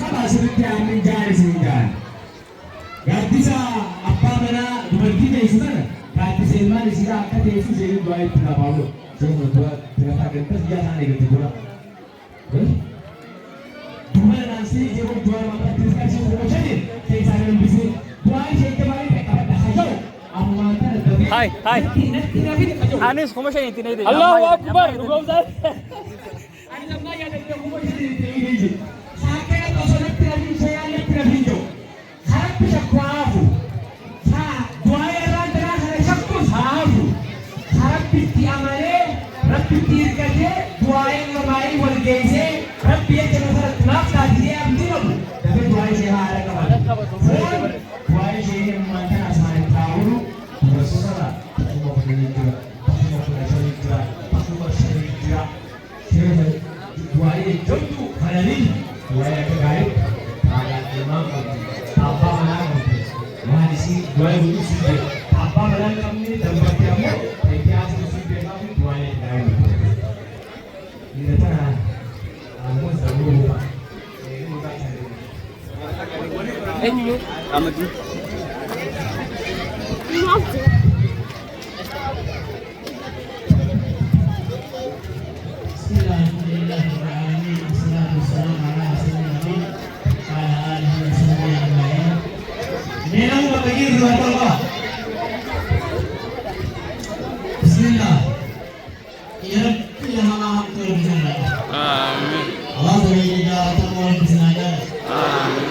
qaba sirriitti aannan gaari isin gaari. Gaaddisa abbaa manaa dubartii teessu sana gaaddisa ilmaan isiidhaa akka teessu isheen du'aa itti qabamu. Isheen du'a tirataa gantas biyya isaan eegatte dura. Dubara naansii yeroo du'a maqatti qarshii tokko shanii keessaa kan bisee du'aa ishee jabaatee qabadha hajau ammaan tana dhabee. Hai. Anis kuma shanii itti nayde. Allahu Akbar. Rugomsa. Ani lammaa yaadate kuma shanii itti nayde. Saakee tosonatti rafiin shayyaanatti rafiin jiru. Harappi shakkaafu. Du'aa irraa daraa kana shakkuus haafu. Harappitti amanee rabbitti hirkatee du'aa irra baay'ee wal geessee rabbi jecha nasarratti naaf taasisee abdii qabu. Dafee du'aa ishee haala qabata. Du'aa ishee ammaan tana asmaan taa'uru dubartoota akkuma kudhanii jira. Akkuma kudha shanii jira. Akkuma shanii jira. Du'aa joltu kananii du'aa akka gaarii taa'aa ilmaan qabdi. Abbaa manaa qabdi. Waan isii du'aa guutuu si jira. Abbaa manaa qabni dambatti ammoo itti si beekaa fi du'aa gaarii. Ini tana ammoo sabuu Amadu. Bismillah. Ya Rabbi yang maha pengatur. Amin. Allah Subhanahu wa taala berfirman. Amin.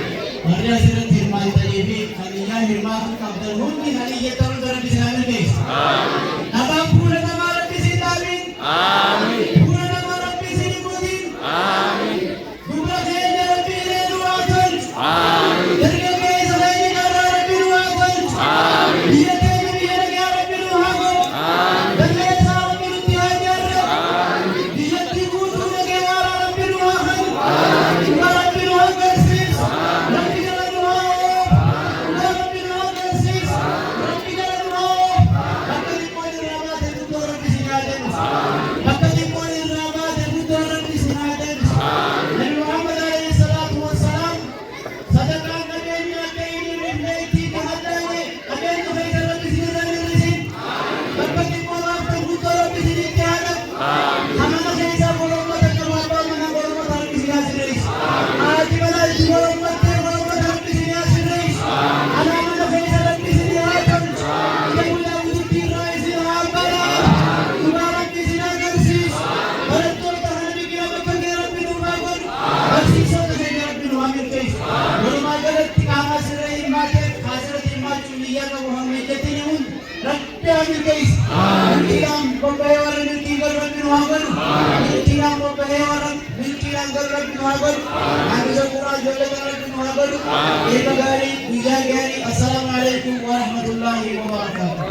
Maria sira firman tadi kalinya firman kabdal hundi haliya taru dalam Islam ini. Amin. Abang pura nama Rabbi sintabin. Amin. Pura nama Rabbi sinibudin. Amin. Dua kaya Rabbi leluatan. Amin. Derga kaya selain kara Rabbi luatan. Amin. Dia kaya dia kaya Rabbi luatan. Amin. Derga sa Rabbi luatan. Amin. Dia tibutu kaya Rabbi luatan. Rabbi luatan sis. Rabbi luatan. Rabbi luatan sis. Rabbi luatan. Maka di poin ramah dan tutor di sinaden. Maka di poin ramah dan tutor di sinaden. Nabi Muhammad alaihi salatu wassalam sadaqah kadenya kaini rifnaiti kahadani agen ko kay Rabbi sinaden rizin. Maka di poin ramah dan tutor di sinaden. Amin. Kaya sa bolong mata kamapa mga bolong mata di sinaden. Ati wala di bolong mata di sinaden. Alam mo kaya sa Rabbi sinaden. Ikaw wala ulit tiray sinabara. Tumarak di sinaden sis. Baratul tahan di kinabagan kay Rabbi lumagon. Magsisa na kay Rabbi lumagon guys. Lumagon at tikama sila yung mate. Kasira di machuliya ka Muhammad yatin yun. Rabbi amin guys. Tilang pagbayawaran ng tigal Rabbi lumagon. Tilang pagbayawaran ng tilang Rabbi lumagon. Ang isang Quran jala ka Rabbi lumagon. Ibagari, bijagari. Assalamualaikum warahmatullahi wabarakatuh.